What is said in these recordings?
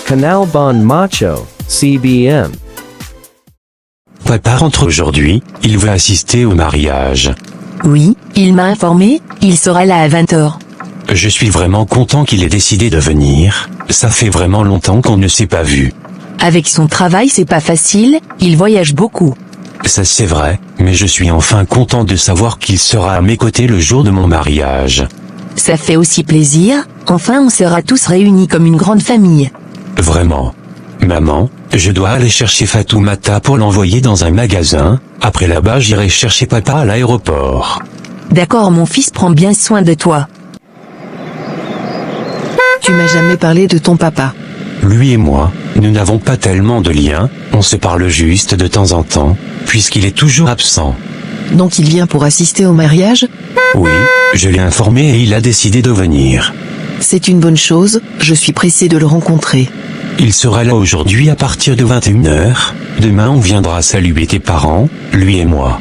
Canal Bon Macho, CBM. Papa rentre aujourd'hui, il veut assister au mariage. Oui, il m'a informé, il sera là à 20h. Je suis vraiment content qu'il ait décidé de venir, ça fait vraiment longtemps qu'on ne s'est pas vu. Avec son travail c'est pas facile, il voyage beaucoup. Ça c'est vrai, mais je suis enfin content de savoir qu'il sera à mes côtés le jour de mon mariage. Ça fait aussi plaisir, enfin on sera tous réunis comme une grande famille. Vraiment. Maman, je dois aller chercher Fatoumata pour l'envoyer dans un magasin, après là-bas j'irai chercher papa à l'aéroport. D'accord mon fils, prends bien soin de toi. Tu m'as jamais parlé de ton papa. Lui et moi, nous n'avons pas tellement de liens, on se parle juste de temps en temps, puisqu'il est toujours absent. Donc il vient pour assister au mariage? Oui, je l'ai informé et il a décidé de venir. C'est une bonne chose, je suis pressé de le rencontrer. Il sera là aujourd'hui à partir de 21h, demain on viendra saluer tes parents, lui et moi.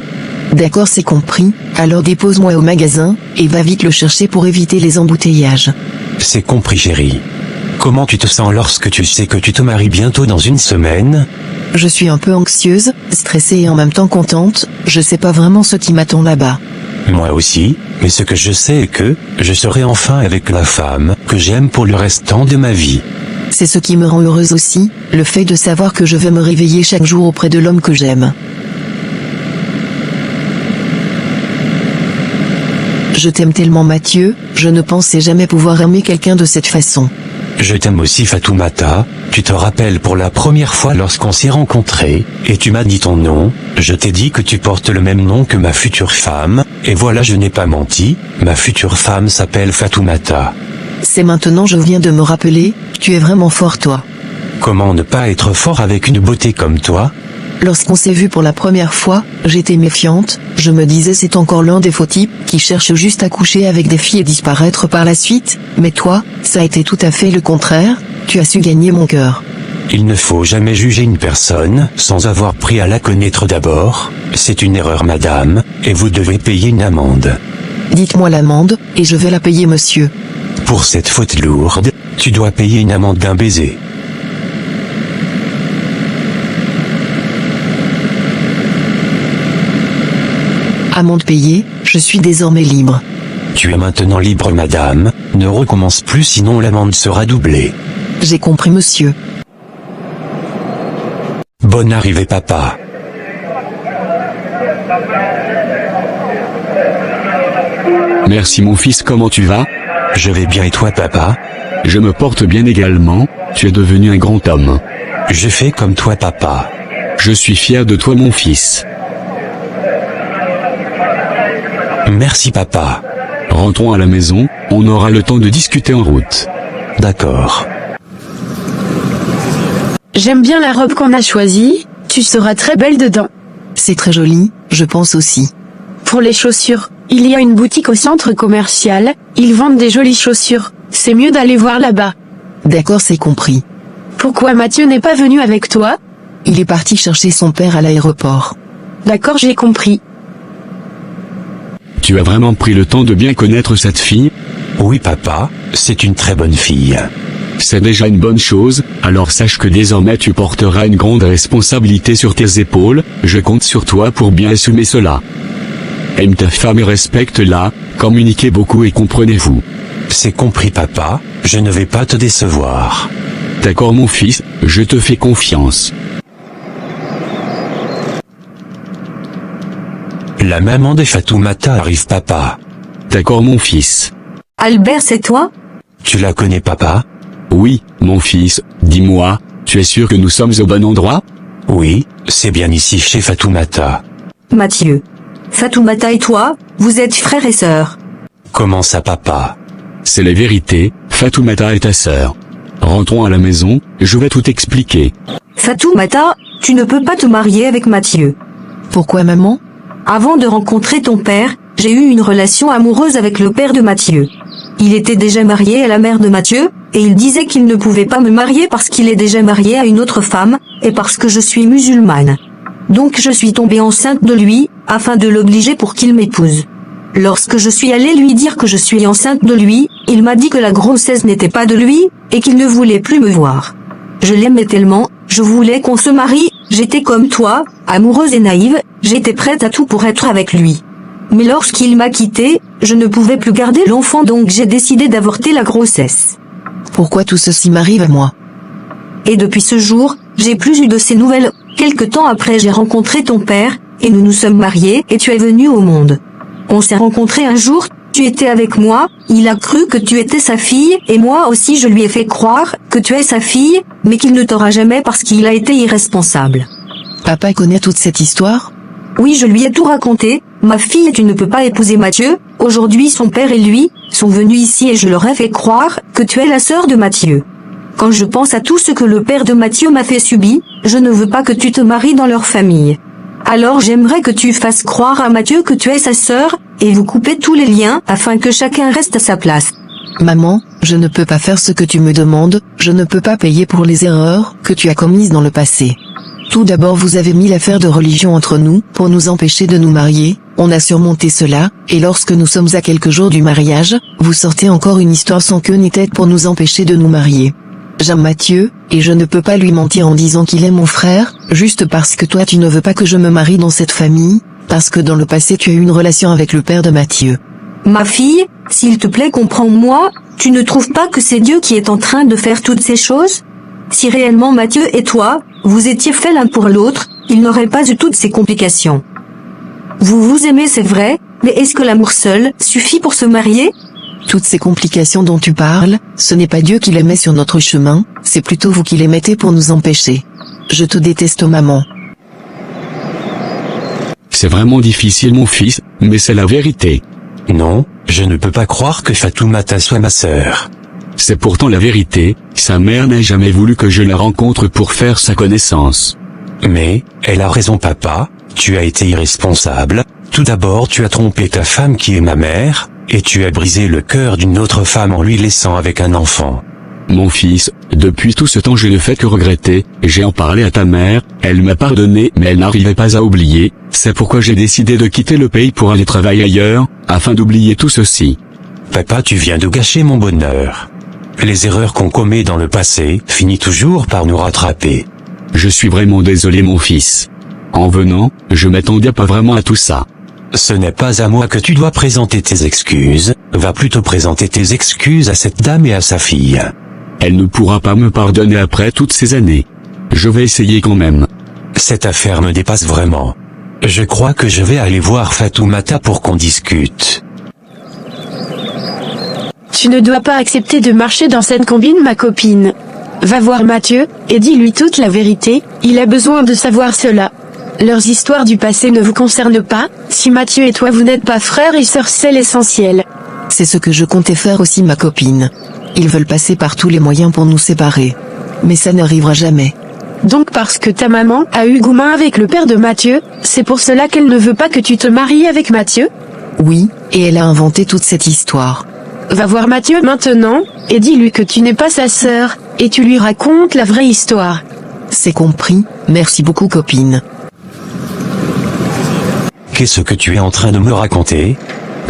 D'accord, c'est compris, alors dépose-moi au magasin, et va vite le chercher pour éviter les embouteillages. C'est compris chérie. Comment tu te sens lorsque tu sais que tu te maries bientôt dans une semaine? Je suis un peu anxieuse, stressée et en même temps contente, je sais pas vraiment ce qui m'attend là-bas. Moi aussi, mais ce que je sais est que, je serai enfin avec la femme que j'aime pour le restant de ma vie. C'est ce qui me rend heureuse aussi, le fait de savoir que je vais me réveiller chaque jour auprès de l'homme que j'aime. Je t'aime tellement Mathieu, je ne pensais jamais pouvoir aimer quelqu'un de cette façon. Je t'aime aussi Fatoumata, tu te rappelles pour la première fois lorsqu'on s'est rencontrés, et tu m'as dit ton nom, je t'ai dit que tu portes le même nom que ma future femme, et voilà je n'ai pas menti, ma future femme s'appelle Fatoumata. C'est maintenant je viens de me rappeler, tu es vraiment fort toi. Comment ne pas être fort avec une beauté comme toi? Lorsqu'on s'est vu pour la première fois, j'étais méfiante, je me disais c'est encore l'un des faux types qui cherchent juste à coucher avec des filles et disparaître par la suite, mais toi, ça a été tout à fait le contraire, tu as su gagner mon cœur. Il ne faut jamais juger une personne sans avoir pris à la connaître d'abord, c'est une erreur madame, et vous devez payer une amende. Dites-moi l'amende, et je vais la payer monsieur. Pour cette faute lourde, tu dois payer une amende d'un baiser. Amende payée, je suis désormais libre. Tu es maintenant libre madame, ne recommence plus sinon l'amende sera doublée. J'ai compris monsieur. Bonne arrivée papa. Merci mon fils, comment tu vas? Je vais bien et toi papa? Je me porte bien également, tu es devenu un grand homme. Je fais comme toi papa. Je suis fier de toi mon fils. Merci papa. Rentrons à la maison, on aura le temps de discuter en route. D'accord. J'aime bien la robe qu'on a choisie, tu seras très belle dedans. C'est très joli, je pense aussi. Pour les chaussures, il y a une boutique au centre commercial, ils vendent des jolies chaussures, c'est mieux d'aller voir là-bas. D'accord, c'est compris. Pourquoi Mathieu n'est pas venu avec toi? Il est parti chercher son père à l'aéroport. D'accord, j'ai compris. Tu as vraiment pris le temps de bien connaître cette fille? Oui papa, c'est une très bonne fille. C'est déjà une bonne chose, alors sache que désormais tu porteras une grande responsabilité sur tes épaules, je compte sur toi pour bien assumer cela. Aime ta femme et respecte-la, communiquez beaucoup et comprenez-vous. C'est compris papa, je ne vais pas te décevoir. D'accord mon fils, je te fais confiance. La maman de Fatoumata arrive papa. D'accord mon fils. Albert, c'est toi? Tu la connais papa? Oui, mon fils, dis-moi, tu es sûr que nous sommes au bon endroit? Oui, c'est bien ici chez Fatoumata. Mathieu. Fatoumata et toi, vous êtes frères et sœurs. Comment ça papa? C'est la vérité, Fatoumata est ta sœur. Rentrons à la maison, je vais tout expliquer. Fatoumata, tu ne peux pas te marier avec Mathieu. Pourquoi maman? Avant de rencontrer ton père, j'ai eu une relation amoureuse avec le père de Mathieu. Il était déjà marié à la mère de Mathieu, et il disait qu'il ne pouvait pas me marier parce qu'il est déjà marié à une autre femme, et parce que je suis musulmane. Donc je suis tombée enceinte de lui, afin de l'obliger pour qu'il m'épouse. Lorsque je suis allée lui dire que je suis enceinte de lui, il m'a dit que la grossesse n'était pas de lui, et qu'il ne voulait plus me voir. Je l'aimais tellement, je voulais qu'on se marie, j'étais comme toi, amoureuse et naïve, j'étais prête à tout pour être avec lui. Mais lorsqu'il m'a quittée, je ne pouvais plus garder l'enfant, donc j'ai décidé d'avorter la grossesse. Pourquoi tout ceci m'arrive à moi? Et depuis ce jour, j'ai plus eu de ces nouvelles. Quelque temps après, j'ai rencontré ton père, et nous nous sommes mariés, et tu es venu au monde. On s'est rencontrés un jour, tu étais avec moi, il a cru que tu étais sa fille, et moi aussi je lui ai fait croire que tu es sa fille, mais qu'il ne t'aura jamais parce qu'il a été irresponsable. Papa connaît toute cette histoire? Oui, je lui ai tout raconté. Ma fille, tu ne peux pas épouser Mathieu. Aujourd'hui, son père et lui sont venus ici et je leur ai fait croire que tu es la sœur de Mathieu. Quand je pense à tout ce que le père de Mathieu m'a fait subir, je ne veux pas que tu te maries dans leur famille. Alors j'aimerais que tu fasses croire à Mathieu que tu es sa sœur, et vous coupez tous les liens afin que chacun reste à sa place. Maman, je ne peux pas faire ce que tu me demandes, je ne peux pas payer pour les erreurs que tu as commises dans le passé. Tout d'abord, vous avez mis l'affaire de religion entre nous, pour nous empêcher de nous marier, on a surmonté cela, et lorsque nous sommes à quelques jours du mariage, vous sortez encore une histoire sans queue ni tête pour nous empêcher de nous marier. J'aime Mathieu, et je ne peux pas lui mentir en disant qu'il est mon frère, juste parce que toi tu ne veux pas que je me marie dans cette famille, parce que dans le passé tu as eu une relation avec le père de Mathieu. Ma fille, s'il te plaît comprends-moi, tu ne trouves pas que c'est Dieu qui est en train de faire toutes ces choses? Si réellement Mathieu et toi, vous étiez faits l'un pour l'autre, il n'aurait pas eu toutes ces complications. Vous vous aimez, c'est vrai, mais est-ce que l'amour seul suffit pour se marier? Toutes ces complications dont tu parles, ce n'est pas Dieu qui les met sur notre chemin, c'est plutôt vous qui les mettez pour nous empêcher. Je te déteste, maman. C'est vraiment difficile mon fils, mais c'est la vérité. Non, je ne peux pas croire que Fatoumata soit ma sœur. C'est pourtant la vérité, sa mère n'a jamais voulu que je la rencontre pour faire sa connaissance. Mais, elle a raison papa, tu as été irresponsable. Tout d'abord tu as trompé ta femme qui est ma mère, et tu as brisé le cœur d'une autre femme en lui laissant avec un enfant. Mon fils, depuis tout ce temps je ne fais que regretter, j'ai en parlé à ta mère, elle m'a pardonné mais elle n'arrivait pas à oublier, c'est pourquoi j'ai décidé de quitter le pays pour aller travailler ailleurs, afin d'oublier tout ceci. Papa, tu viens de gâcher mon bonheur. Les erreurs qu'on commet dans le passé finissent toujours par nous rattraper. Je suis vraiment désolé mon fils. En venant, je m'attendais pas vraiment à tout ça. Ce n'est pas à moi que tu dois présenter tes excuses, va plutôt présenter tes excuses à cette dame et à sa fille. Elle ne pourra pas me pardonner après toutes ces années. Je vais essayer quand même. Cette affaire me dépasse vraiment. Je crois que je vais aller voir Fatoumata pour qu'on discute. Tu ne dois pas accepter de marcher dans cette combine, ma copine. Va voir Mathieu, et dis-lui toute la vérité, il a besoin de savoir cela. Leurs histoires du passé ne vous concernent pas, si Mathieu et toi vous n'êtes pas frères et sœurs, c'est l'essentiel. C'est ce que je comptais faire aussi, ma copine. Ils veulent passer par tous les moyens pour nous séparer. Mais ça n'arrivera jamais. Donc parce que ta maman a eu goût avec le père de Mathieu, c'est pour cela qu'elle ne veut pas que tu te maries avec Mathieu? Oui, et elle a inventé toute cette histoire. Va voir Mathieu maintenant, et dis-lui que tu n'es pas sa sœur, et tu lui racontes la vraie histoire. C'est compris, merci beaucoup copine. Qu'est-ce que tu es en train de me raconter?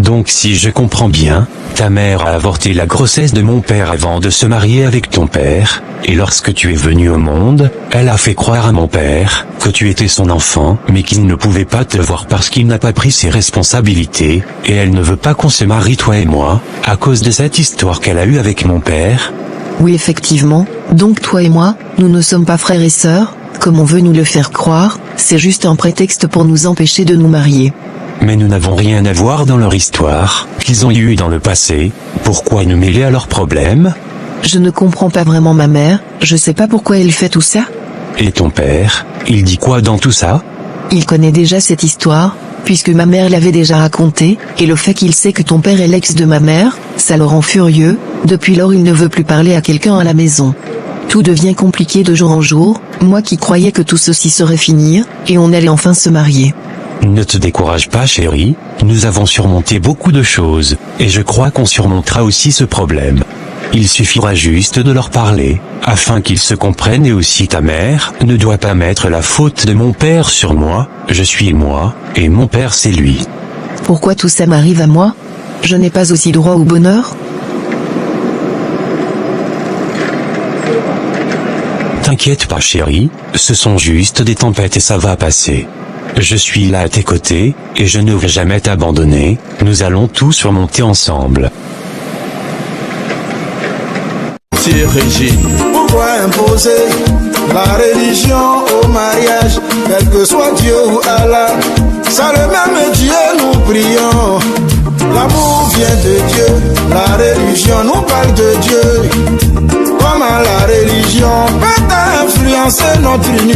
Donc si je comprends bien, ta mère a avorté la grossesse de mon père avant de se marier avec ton père, et lorsque tu es venu au monde, elle a fait croire à mon père que tu étais son enfant, mais qu'il ne pouvait pas te voir parce qu'il n'a pas pris ses responsabilités, et elle ne veut pas qu'on se marie toi et moi, à cause de cette histoire qu'elle a eue avec mon père. Oui effectivement, donc toi et moi, nous ne sommes pas frères et sœurs, comme on veut nous le faire croire, c'est juste un prétexte pour nous empêcher de nous marier. Mais nous n'avons rien à voir dans leur histoire, qu'ils ont eu dans le passé, pourquoi nous mêler à leurs problèmes? Je ne comprends pas vraiment ma mère, je sais pas pourquoi elle fait tout ça. Et ton père, il dit quoi dans tout ça? Il connaît déjà cette histoire, puisque ma mère l'avait déjà racontée, et le fait qu'il sait que ton père est l'ex de ma mère, ça le rend furieux, depuis lors il ne veut plus parler à quelqu'un à la maison. Tout devient compliqué de jour en jour, moi qui croyais que tout ceci serait fini, et on allait enfin se marier. Ne te décourage pas chérie, nous avons surmonté beaucoup de choses, et je crois qu'on surmontera aussi ce problème. Il suffira juste de leur parler, afin qu'ils se comprennent, et aussi ta mère ne doit pas mettre la faute de mon père sur moi, je suis moi, et mon père c'est lui. Pourquoi tout ça m'arrive à moi? Je n'ai pas aussi droit au bonheur? T'inquiète pas chérie, ce sont juste des tempêtes et ça va passer. Je suis là à tes côtés, et je ne vais jamais t'abandonner, nous allons tous surmonter ensemble. Régine. Pourquoi imposer la religion au mariage, quel que soit Dieu ou Allah? C'est le même Dieu nous prions. L'amour vient de Dieu, la religion nous parle de Dieu. Comment la religion peut influencer notre union?